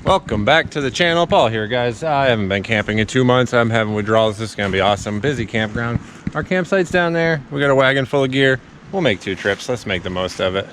Welcome back to the channel. Paul here, guys. I haven't been camping in 2 months. I'm having withdrawals. This is going to be awesome. Busy campground. Our campsite's down there. We got a wagon full of gear. We'll make 2 trips. Let's make the most of it.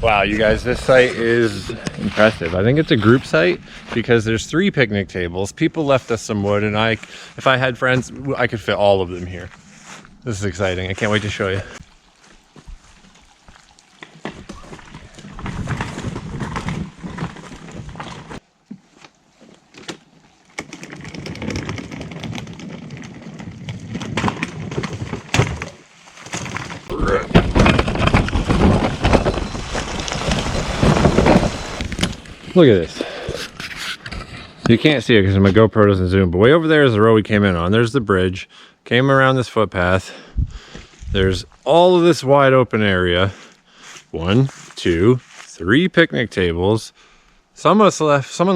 Wow, you guys, this site is impressive. I think it's a group site because there's 3 picnic tables. People left us some wood, and if I had friends, I could fit all of them here. This is exciting. I can't wait to show you. Look at this. You can't see it because my GoPro doesn't zoom, but way over there is the road we came in on. There's the bridge. Came around this footpath. There's all of this wide open area. 1, 2, 3 picnic tables. Someone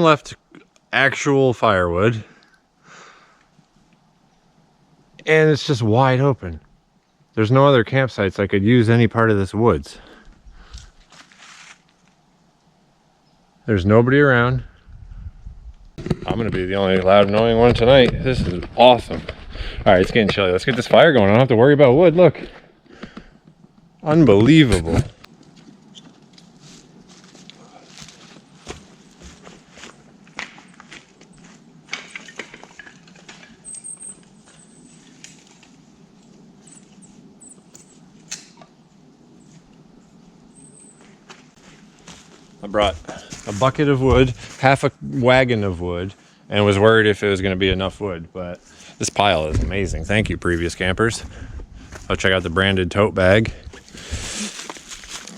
left actual firewood. And it's just wide open. There's no other campsites I could use any part of this woods. There's nobody around. I'm gonna be the only loud annoying one tonight. This is awesome. All right, it's getting chilly. Let's get this fire going. I don't have to worry about wood. Look. Unbelievable. I brought a bucket of wood, half a wagon of wood, and was worried if it was going to be enough wood, but this pile is amazing. Thank you, previous campers. I'll check out the branded tote bag.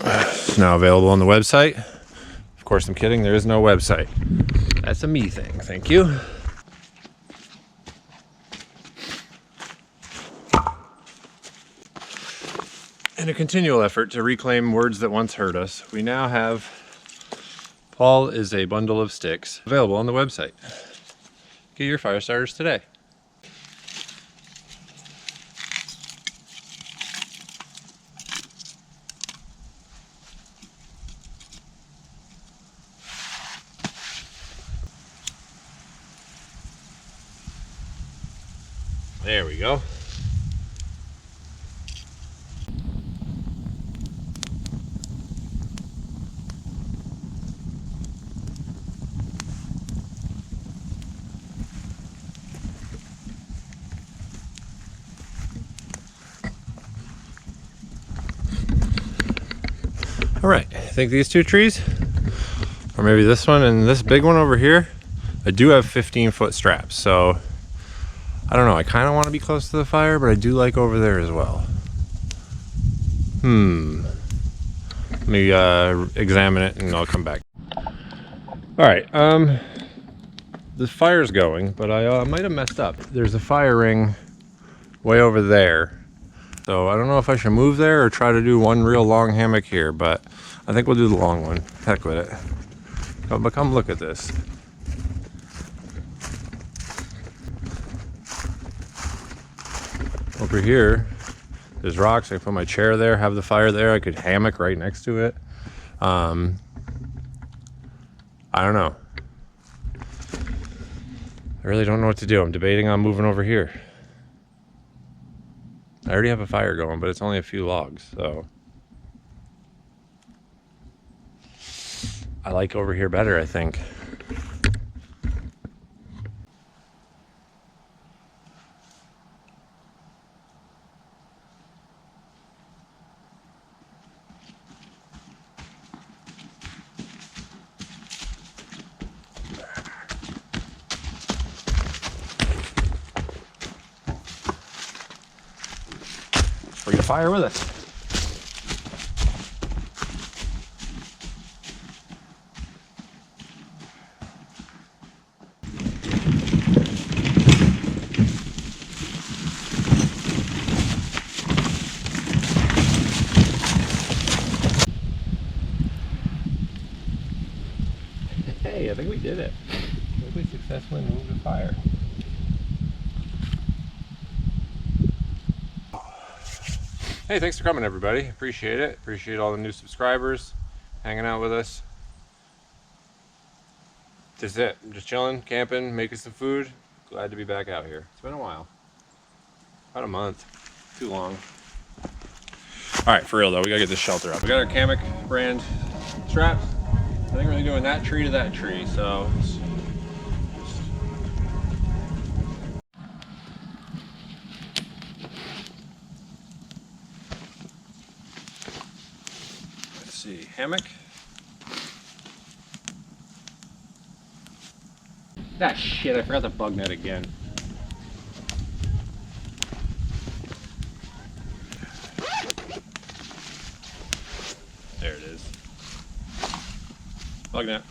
It's now available on the website. Of course, I'm kidding. There is no website. That's a me thing. Thank you. In a continual effort to reclaim words that once hurt us, we now have Paul is a bundle of sticks available on the website. Get your fire starters today. There we go. All right, I think these 2 trees, or maybe this one and this big one over here, I do have 15-foot straps, so I don't know. I kind of want to be close to the fire, but I do like over there as well. Let me examine it and I'll come back. All right, the fire's going, but I might have messed up. There's a fire ring way over there. So I don't know if I should move there or try to do one real long hammock here, but I think we'll do the long one. Heck with it. But come look at this. Over here, there's rocks. I can put my chair there, have the fire there. I could hammock right next to it. I don't know. I really don't know what to do. I'm debating on moving over here. I already have a fire going, but it's only a few logs, so I like over here better, I think. Bring the fire with us. Hey, I think we did it. We successfully moved the fire. Hey, thanks for coming, everybody. Appreciate it. Appreciate all the new subscribers hanging out with us. That's it. I'm just chilling, camping, making some food. Glad to be back out here. It's been a while. About a month. Too long. All right, for real though, we gotta get this shelter up. We got our Hammock brand straps. I think we're gonna be doing that tree to that tree, so. Let's see, Hammock. Ah, shit, I forgot the bug net again. There it is. Bug net.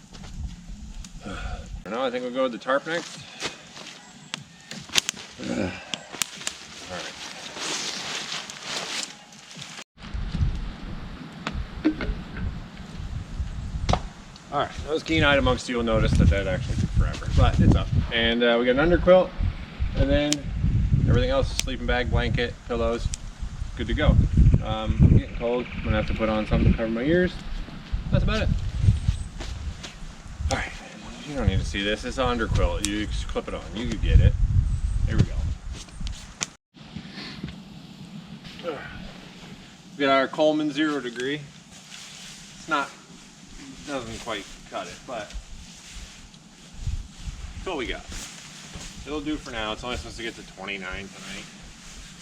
Now I think we'll go with the tarp next. Alright. Alright, those keen-eyed amongst you will notice that actually took forever, but it's up. And we got an underquilt, and then everything else, sleeping bag, blanket, pillows, good to go. I'm getting cold, I'm gonna have to put on something to cover my ears. That's about it. Alright, you don't need to see this, it's an underquilt, you just clip it on, you can get it. There we go. We got our Coleman 0 degree. It's not, doesn't quite cut it, but that's what we got. It'll do for now. It's only supposed to get to 29 tonight,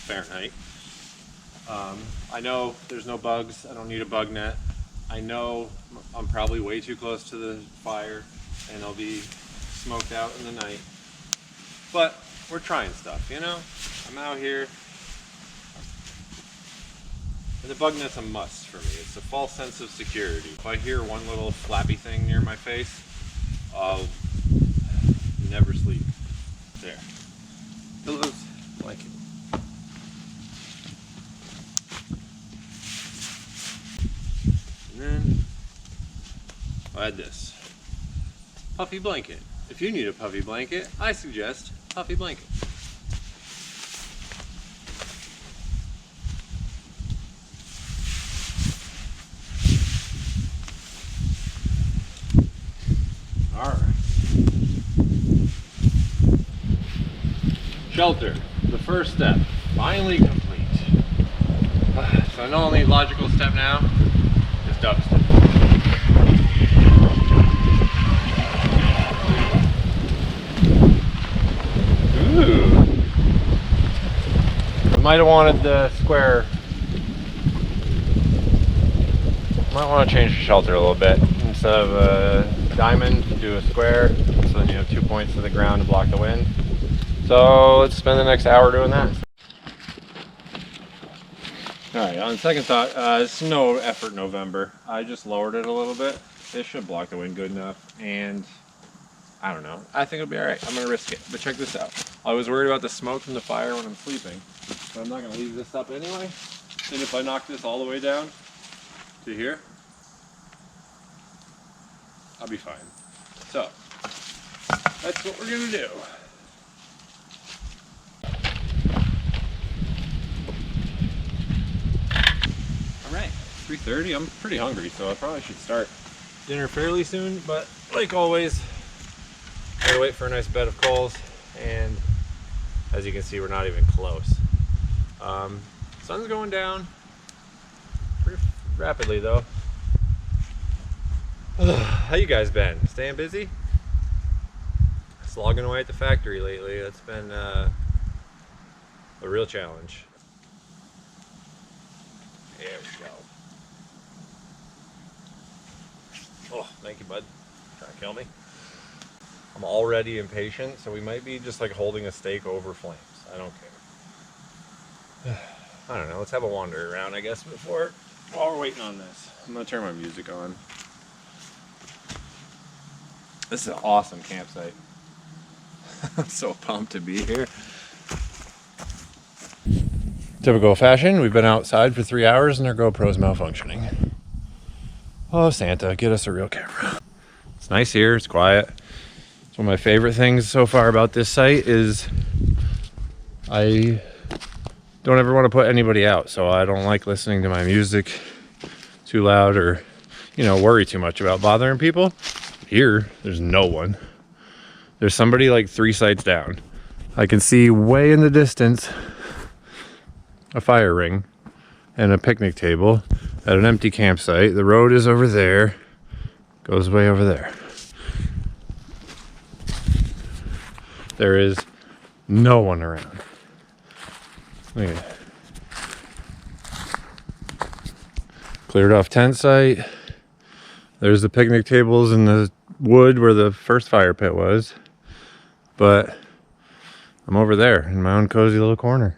Fahrenheit. I know there's no bugs. I don't need a bug net. I know I'm probably way too close to the fire and I'll be smoked out in the night. But we're trying stuff, you know? I'm out here. And the bug net's a must for me. It's a false sense of security. If I hear one little flappy thing near my face, I'll never sleep. There. Pillows, blanket. And then I'll add this. Puffy blanket. If you need a puffy blanket, I suggest puffy blanket. Shelter, the first step, finally complete. So the only logical step now is dumpster. Ooh. I might have wanted the square. Might want to change the shelter a little bit. Instead of a diamond, do a square. So then you have 2 points to the ground to block the wind. So let's spend the next hour doing that. Alright, on second thought, it's no effort November. I just lowered it a little bit. It should block the wind good enough, and I don't know. I think it'll be alright. I'm going to risk it. But check this out. I was worried about the smoke from the fire when I'm sleeping, but I'm not going to leave this up anyway. And if I knock this all the way down to here, I'll be fine. So, that's what we're going to do. Alright, 3:30. I'm pretty hungry, so I probably should start dinner fairly soon, but like always, I gotta wait for a nice bed of coals, and as you can see, we're not even close. Sun's going down pretty rapidly though. How you guys been? Staying busy? Slogging away at the factory lately. That's been a real challenge. There we go. Oh, thank you, bud. Trying to kill me. I'm already impatient, so we might be just like holding a steak over flames. I don't care. I don't know. Let's have a wander around, I guess, while we're waiting on this. I'm gonna turn my music on. This is an awesome campsite. I'm so pumped to be here. Typical fashion, we've been outside for 3 hours and our GoPro's malfunctioning. Oh, Santa, get us a real camera. It's nice here, it's quiet. So one of my favorite things so far about this site is I don't ever want to put anybody out, so I don't like listening to my music too loud or, you know, worry too much about bothering people. Here, there's no one. There's somebody like 3 sites down. I can see way in the distance a fire ring and a picnic table at an empty campsite. The road is over there, goes way over there. There is no one around. Look at that. Cleared off tent site. There's the picnic tables in the wood where the first fire pit was. But I'm over there in my own cozy little corner.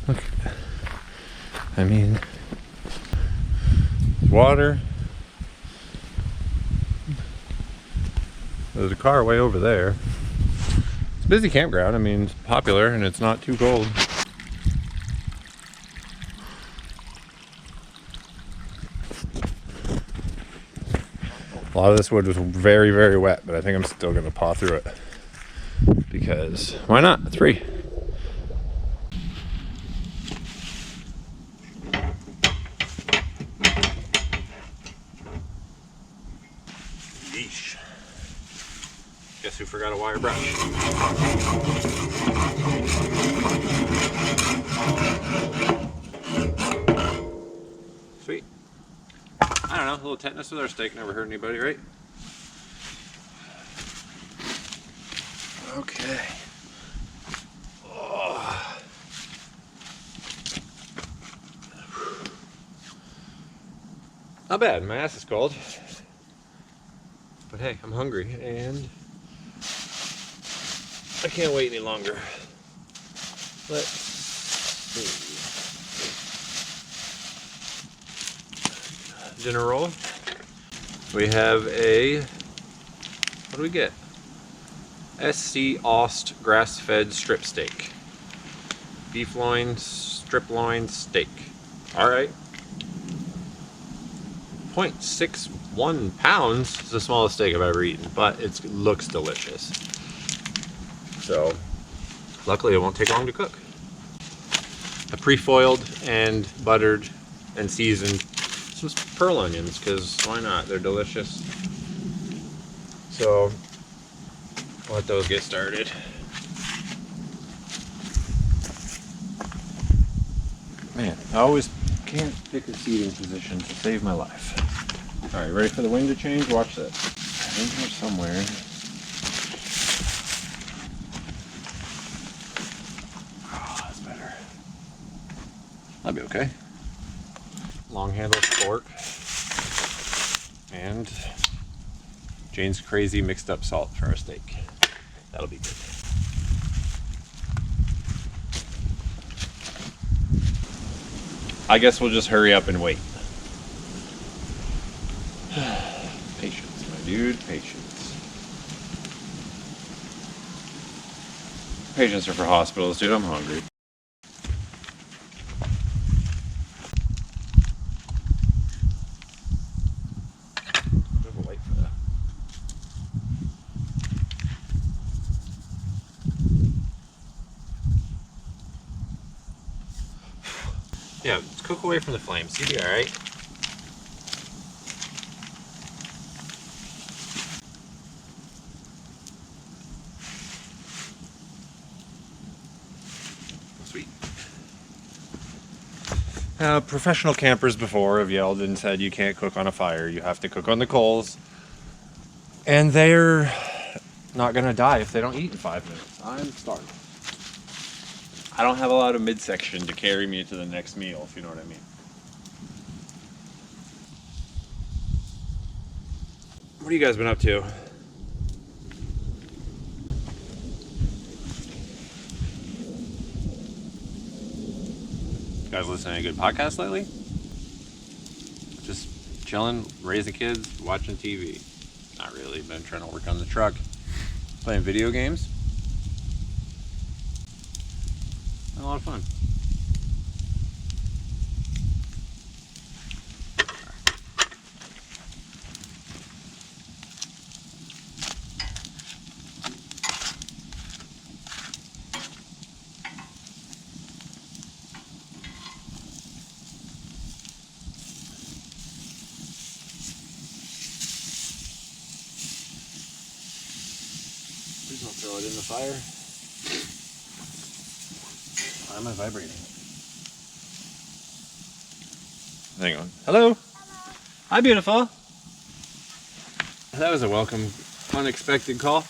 Look, I mean, water. There's a car way over there. It's a busy campground. I mean, it's popular and it's not too cold. A lot of this wood was very, very wet, but I think I'm still gonna paw through it because why not? It's free. Yeesh. Guess who forgot a wire brush? Sweet. I don't know, a little tetanus with our steak never hurt anybody, right? Okay. Oh. Not bad, my ass is cold. But hey, I'm hungry and I can't wait any longer. Let's see. Dinner roll. We have a, what do we get? SC Ost grass-fed strip steak. Beef loin, strip loin steak. All right. 0.61 pounds. It's the smallest steak I've ever eaten, but it looks delicious. So, luckily it won't take long to cook. I pre-foiled and buttered and seasoned some pearl onions, because why not? They're delicious. So, I'll let those get started. Man, I always can't pick a seating position to save my life. Alright, ready for the wind to change? Watch this. In here somewhere. Oh, that's better. That'll be okay. Long handle fork. And Jane's crazy mixed up salt for our steak. That'll be good. I guess we'll just hurry up and wait. Patience, my dude, patience. Patience are for hospitals, dude. I'm hungry. We'll wait for that. Yeah, let's cook away from the flames. You'll be all right. Sweet. Professional campers before have yelled and said you can't cook on a fire. You have to cook on the coals. And they're not gonna die if they don't eat in 5 minutes. I'm starving. I don't have a lot of midsection to carry me to the next meal, if you know what I mean. What have you guys been up to? You guys listening to a good podcast lately? Just chilling, raising kids, watching TV. Not really. Been trying to work on the truck. Playing video games. A lot of fun. Please don't throw it in the fire. Why am I vibrating? Hang on. Hello. Hi, beautiful. That was a welcome, unexpected call.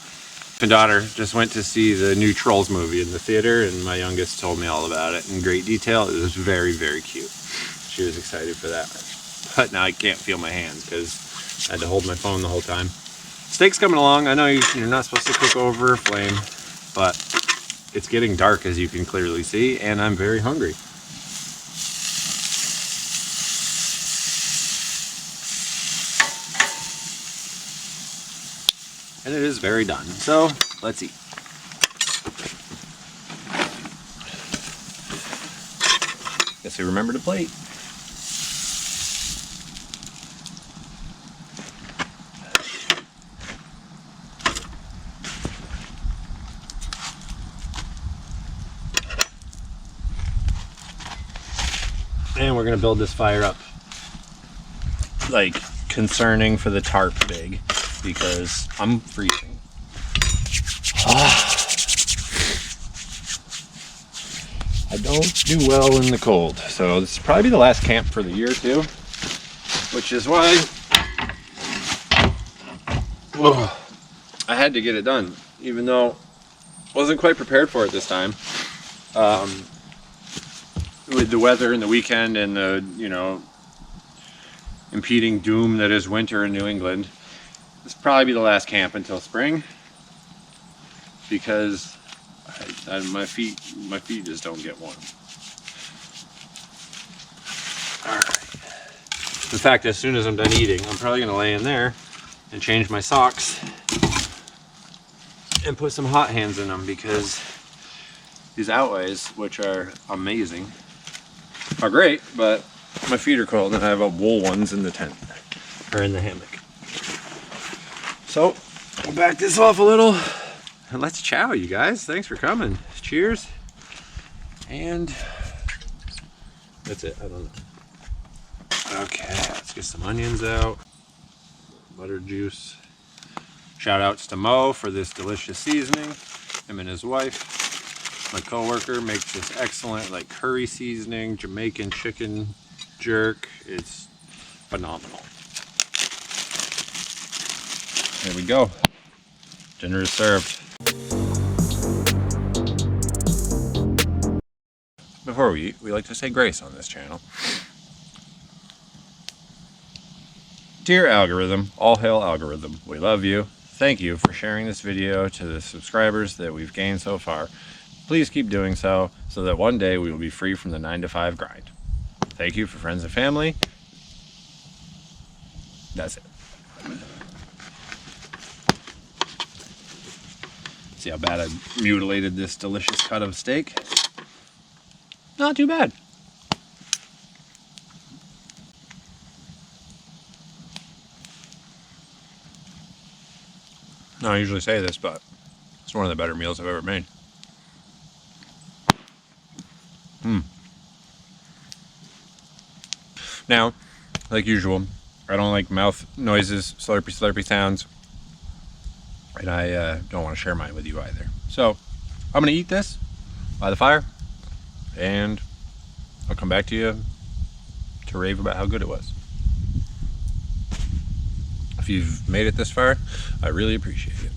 My daughter just went to see the new Trolls movie in the theater, and my youngest told me all about it in great detail. It was very, very cute. She was excited for that. But now I can't feel my hands because I had to hold my phone the whole time. Steak's coming along. I know you're not supposed to cook over a flame, but it's getting dark, as you can clearly see, and I'm very hungry. And it is very done. So let's eat. Guess we remember to plate. And we're gonna build this fire up like concerning for the tarp big, because I'm freezing. I don't do well in the cold, so this is probably the last camp for the year too, which is why I had to get it done, even though I wasn't quite prepared for it this time. With the weather and the weekend and the, impeding doom that is winter in New England, this will probably be the last camp until spring, because my feet just don't get warm. All right. In fact, as soon as I'm done eating, I'm probably gonna lay in there and change my socks and put some hot hands in them, because these outlays, which are amazing, are great, but my feet are cold and I have wool ones in the tent, or in the hammock. So, we'll back this off a little and let's chow, you guys. Thanks for coming. Cheers. And that's it. I don't know. Okay, let's get some onions out. Butter juice. Shout outs to Mo for this delicious seasoning. Him and his wife. My coworker makes this excellent curry seasoning, Jamaican chicken jerk. It's phenomenal. There we go. Dinner is served. Before we eat, we like to say grace on this channel. Dear algorithm, all hail algorithm. We love you. Thank you for sharing this video to the subscribers that we've gained so far. Please keep doing so that one day we will be free from the 9-to-5 grind. Thank you for friends and family. That's it. See how bad I mutilated this delicious cut of steak? Not too bad. No, I usually say this, but it's one of the better meals I've ever made. Now, like usual, I don't like mouth noises, slurpy sounds, and I don't want to share mine with you either. So, I'm going to eat this by the fire, and I'll come back to you to rave about how good it was. If you've made it this far, I really appreciate it.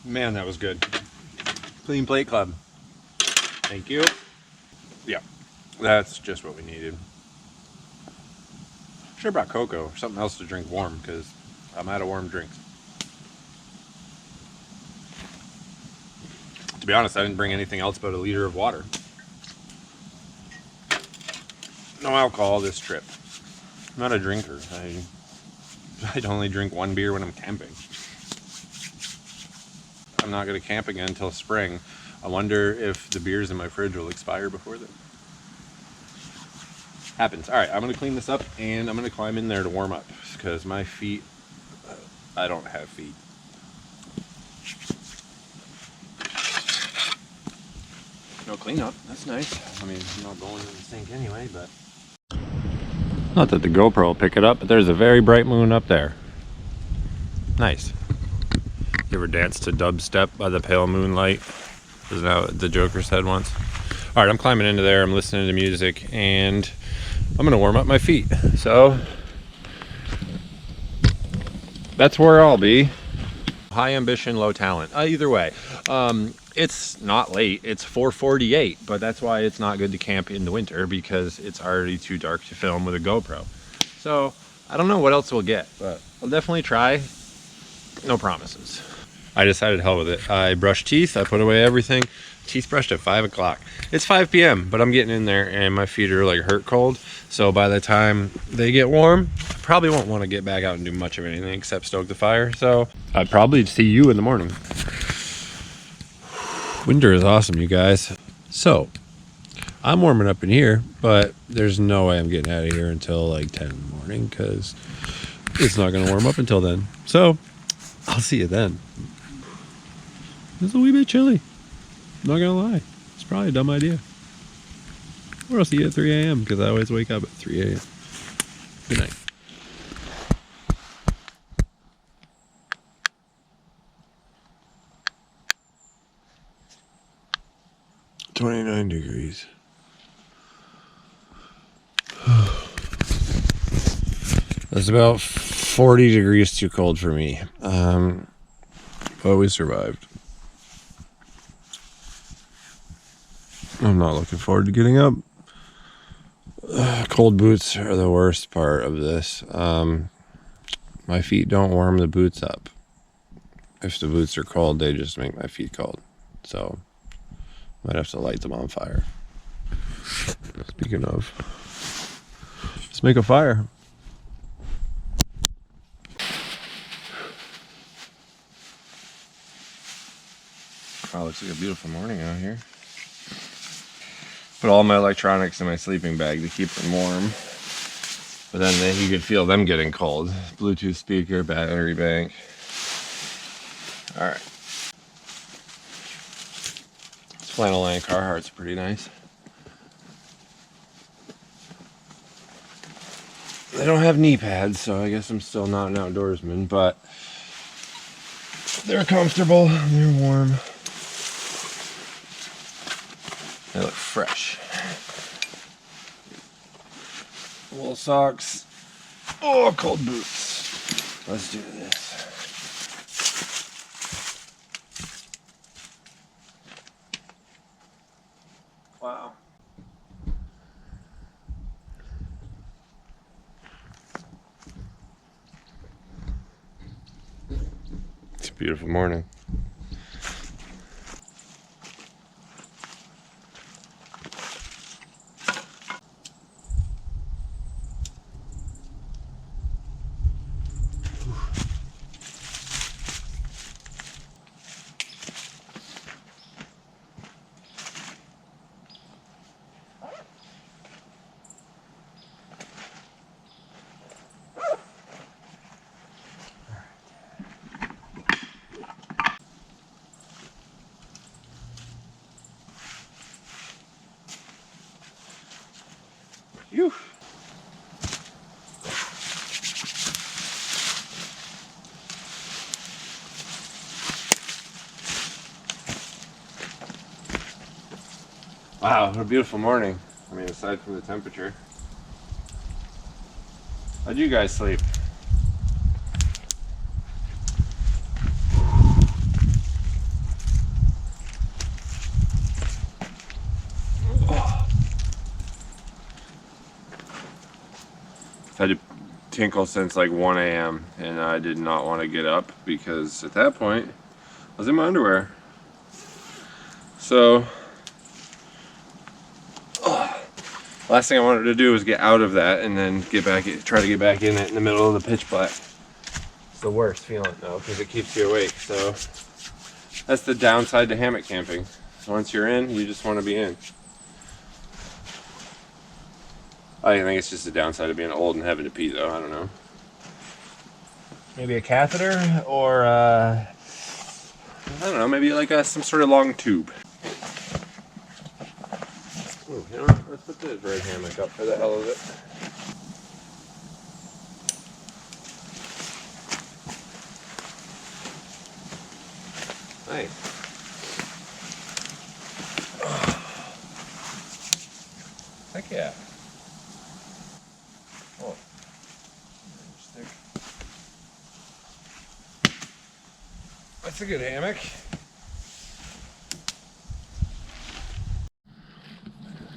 Man, that was good. Clean Plate Club. Thank you. Yeah, that's just what we needed. Should have brought cocoa or something else to drink warm because I'm out of warm drinks. To be honest, I didn't bring anything else but a liter of water. No alcohol this trip. I'm not a drinker. I'd only drink one beer when I'm camping. I'm not going to camp again until spring. I wonder if the beers in my fridge will expire before then. Happens. All right, I'm going to clean this up and I'm going to climb in there to warm up because my feet, I don't have feet. No cleanup. That's nice. I mean, I'm not going in the sink anyway, but. Not that the GoPro will pick it up, but there's a very bright moon up there. Nice. You ever dance to dubstep by the pale moonlight? Isn't that what the Joker said once? All right, I'm climbing into there. I'm listening to music, and I'm gonna warm up my feet. So that's where I'll be. High ambition, low talent. Either way, it's not late. It's 4:48, but that's why it's not good to camp in the winter because it's already too dark to film with a GoPro. So I don't know what else we'll get, but I'll definitely try. No promises. I decided hell with it. I brushed teeth. I put away everything. Teeth brushed at 5 o'clock. It's 5 p.m., but I'm getting in there and my feet are like hurt cold. So by the time they get warm, I probably won't want to get back out and do much of anything except stoke the fire. So I'd probably see you in the morning. Winter is awesome, you guys. So I'm warming up in here, but there's no way I'm getting out of here until like 10 in the morning because it's not going to warm up until then. So I'll see you then. It's a wee bit chilly. I'm not gonna lie. It's probably a dumb idea. Or I'll see you at 3 a.m. because I always wake up at 3 a.m. Good night. $29 degrees. That's about 40 degrees too cold for me. But we survived. I'm not looking forward to getting up. Cold boots are the worst part of this. My feet don't warm the boots up. If the boots are cold, they just make my feet cold. So, might have to light them on fire. Speaking of, let's make a fire. Wow, looks like a beautiful morning out here. Put all my electronics in my sleeping bag to keep them warm. But then you could feel them getting cold. Bluetooth speaker, battery bank. Alright. This flannel line Carhartt's pretty nice. They don't have knee pads, so I guess I'm still not an outdoorsman, but they're comfortable, they're warm. They look fresh. Wool socks. Oh, cold boots. Let's do this. Wow. It's a beautiful morning. Phew. Wow, what a beautiful morning. I mean, aside from the temperature. How'd you guys sleep? had to tinkle since like 1 a.m. and I did not want to get up because at that point I was in my underwear. So last thing I wanted to do was get out of that and then try to get back in it in the middle of the pitch black. It's the worst feeling though because it keeps you awake. So that's the downside to hammock camping. Once you're in, you just want to be in. I think it's just the downside of being old and having to pee though. I don't know. Maybe a catheter or I don't know, maybe like some sort of long tube. Ooh, you know what? Let's put the red hammock up for the hell of it. Nice. Heck yeah. Oh. That's a good hammock.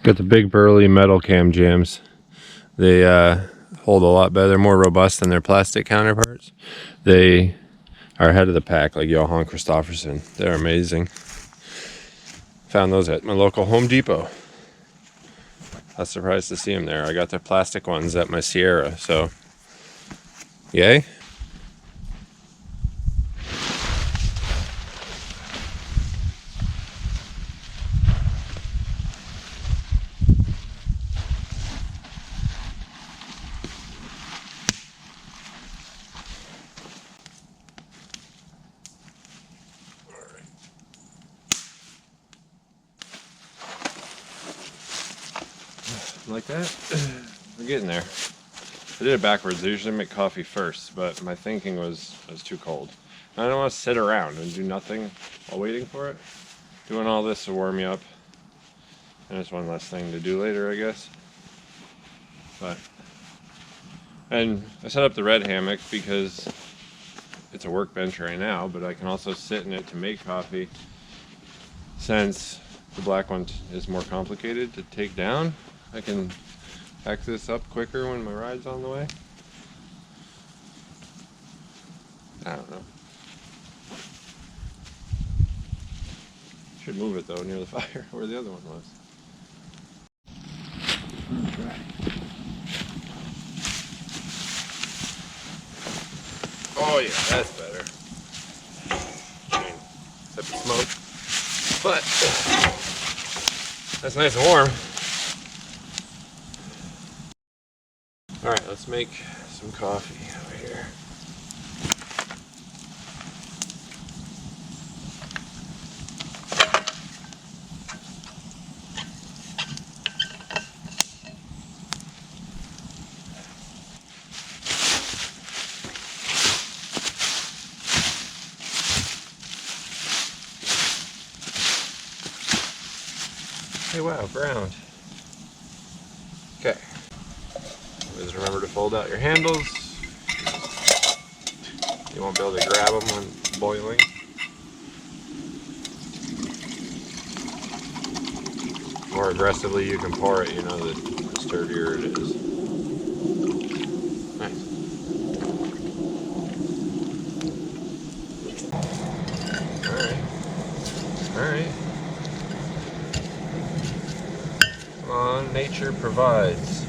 Got the big burly metal cam jams. They hold a lot better. They're more robust than their plastic counterparts. They are ahead of the pack, like Johan Christofferson. They're amazing. Found those at my local Home Depot. I was surprised to see them there. I got the plastic ones at my Sierra, so yay. Like that. We're getting there. I did it backwards. I usually make coffee first, but my thinking was too cold. I don't want to sit around and do nothing while waiting for it. Doing all this to warm you up. And it's one less thing to do later, I guess. And I set up the red hammock because it's a workbench right now, but I can also sit in it to make coffee since the black one is more complicated to take down. I can pack this up quicker when my ride's on the way. I don't know. Should move it though near the fire where the other one was. Oh yeah, that's better. I mean, except the smoke. But that's nice and warm. Alright, let's make some coffee over here. Hey, wow, ground. Okay. Always remember to fold out your handles. You won't be able to grab them when boiling. The more aggressively you can pour it, you know, the sturdier it is. Nice. Alright. Alright. Come on, nature provides.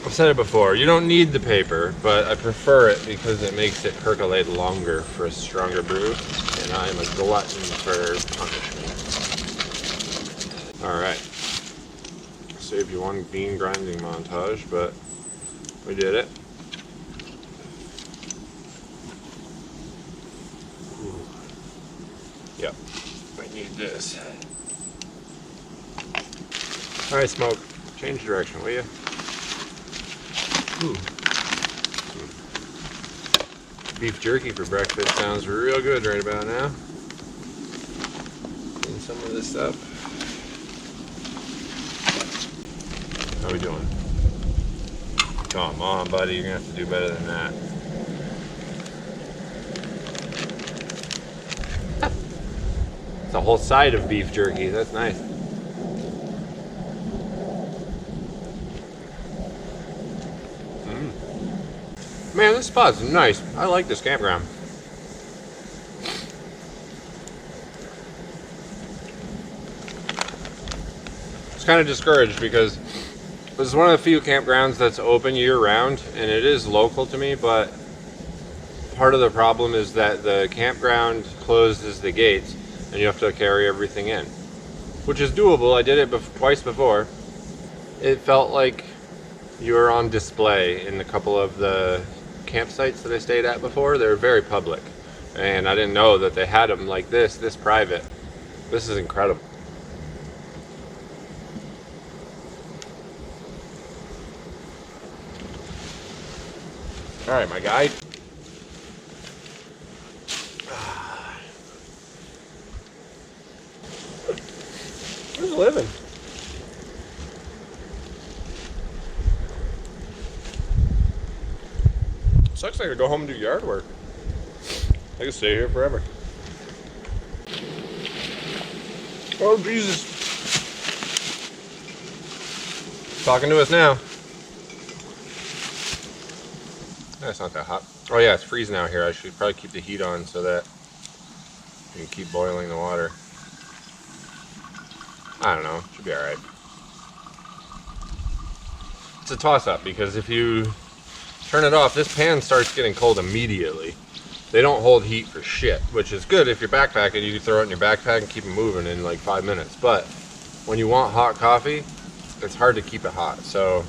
I've said it before, you don't need the paper, but I prefer it because it makes it percolate longer for a stronger brew, and I'm a glutton for punishment. Alright. Saved you one bean grinding montage, but we did it. Ooh. Yep, I need this. Alright, Smoke, change direction, will you? Ooh. Beef jerky for breakfast sounds real good right about now. Clean some of this up. How are we doing? Come on, buddy, you're gonna have to do better than that. It's a whole side of beef jerky. That's nice. Man, this spot's nice. I like this campground. It's kind of discouraged because this is one of the few campgrounds that's open year-round, and it is local to me, but part of the problem is that the campground closes the gates and you have to carry everything in, which is doable. I did it twice before. It felt like you were on display in a couple of the campsites that I stayed at before. They were very public, and I didn't know that they had them like this private. This is incredible. All right, my guy. Who's living? Sucks I gotta go home and do yard work. I can stay here forever. Oh, Jesus. Talking to us now. That's not that hot. Oh yeah, it's freezing out here. I should probably keep the heat on so that you can keep boiling the water. I don't know, should be alright. It's a toss-up because if you turn it off, this pan starts getting cold immediately. They don't hold heat for shit, which is good if you're backpacking. You can throw it in your backpack and keep it moving in like 5 minutes. But when you want hot coffee, it's hard to keep it hot. So,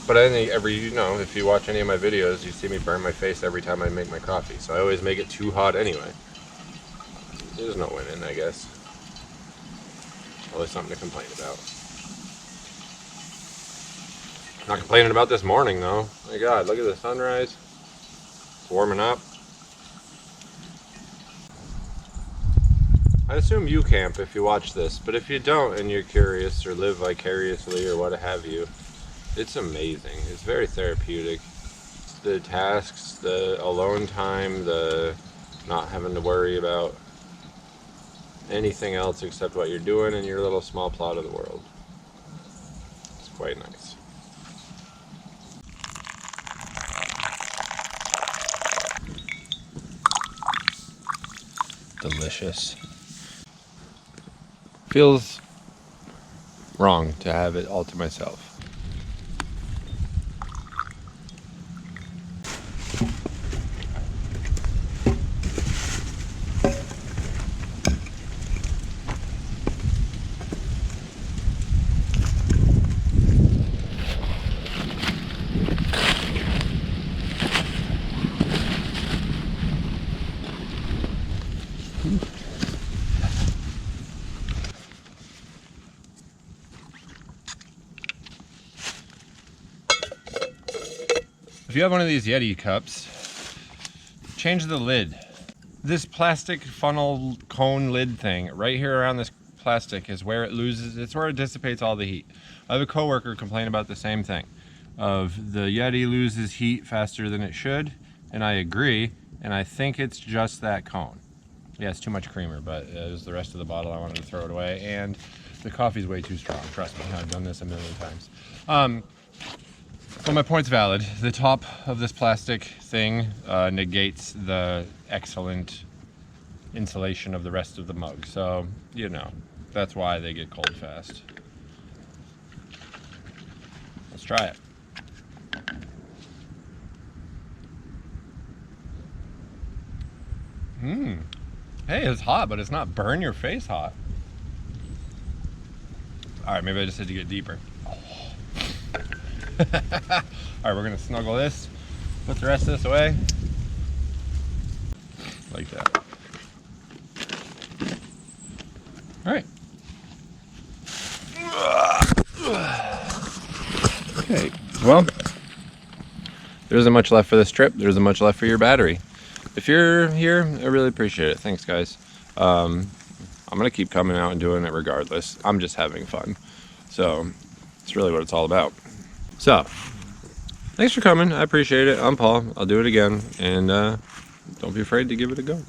but I think if you watch any of my videos, you see me burn my face every time I make my coffee. So I always make it too hot anyway. There's no winning, I guess. Always something to complain about. Not complaining about this morning though. My God, look at the sunrise. It's warming up. I assume you camp if you watch this, but if you don't and you're curious or live vicariously or what have you, it's amazing. It's very therapeutic. The tasks, the alone time, the not having to worry about anything else except what you're doing in your little small plot of the world. It's quite nice. Delicious. Feels wrong to have it all to myself. If you have one of these Yeti cups, change the lid. This plastic funnel cone lid thing right here around this plastic is where it's where it dissipates all the heat. I have a coworker complain about the same thing, of the Yeti loses heat faster than it should, and I agree, and I think it's just that cone. Yeah, it's too much creamer, but it was the rest of the bottle. I wanted to throw it away, and the coffee's way too strong, trust me, I've done this a million times. But my point's valid. The top of this plastic thing negates the excellent insulation of the rest of the mug. So, you know, that's why they get cold fast. Let's try it. Hey, it's hot, but it's not burn your face hot. All right, maybe I just had to get deeper. All right, we're gonna snuggle this, put the rest of this away, like that. All right. Okay, well, there isn't much left for this trip. There isn't much left for your battery. If you're here, I really appreciate it. Thanks, guys. I'm gonna keep coming out and doing it regardless. I'm just having fun. So it's really what it's all about. So, thanks for coming. I appreciate it. I'm Paul. I'll do it again. And don't be afraid to give it a go.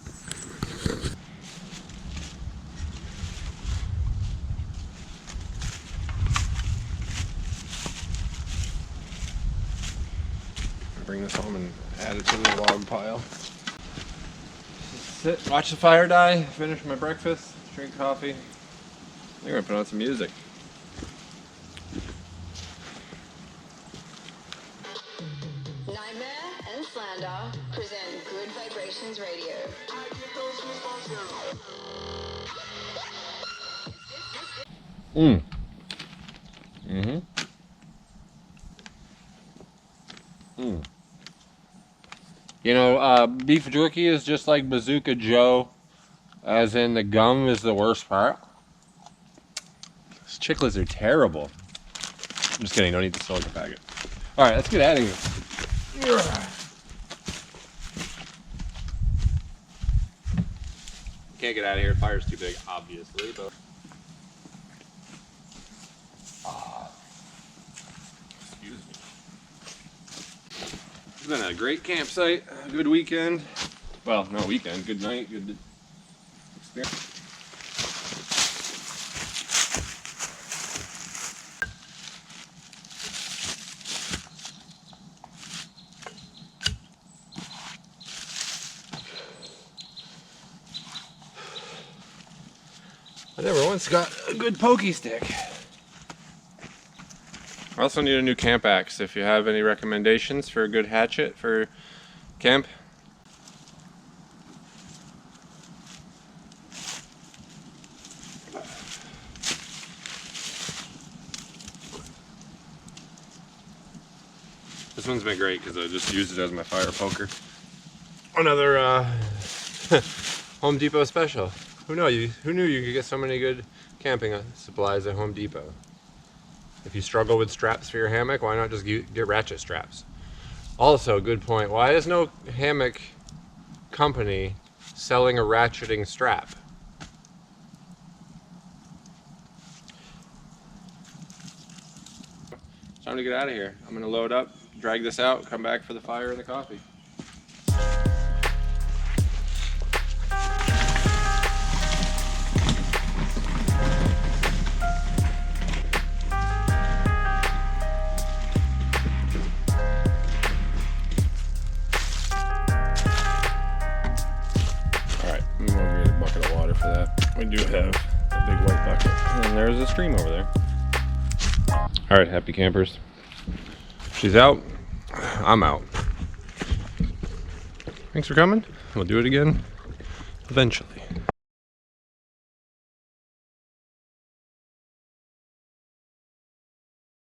bring this home and add it to the log pile. Just sit, watch the fire die, finish my breakfast, drink coffee. I think I'm gonna put on some music. Nightmare and Slander present Good Vibrations Radio. You know, beef jerky is just like Bazooka Joe, as in the gum is the worst part. These chiclets are terrible. I'm just kidding, don't eat the silica packet. Alright, let's get out of here. Can't get out of here, fire's too big, obviously, but... Excuse me. It's been a great campsite, a good weekend. Well, no weekend, good night, good experience. I never once got a good pokey stick. I also need a new camp axe. If you have any recommendations for a good hatchet for camp. This one's been great because I just used it as my fire poker. Another Home Depot special. Who knew you could get so many good camping supplies at Home Depot? If you struggle with straps for your hammock, why not just get ratchet straps? Also, good point. Why is no hammock company selling a ratcheting strap? It's time to get out of here. I'm gonna load up, drag this out, come back for the fire and the coffee. We do have a big white bucket, and there's a stream over there. All right, happy campers. She's out. I'm out. Thanks for coming. We'll do it again eventually.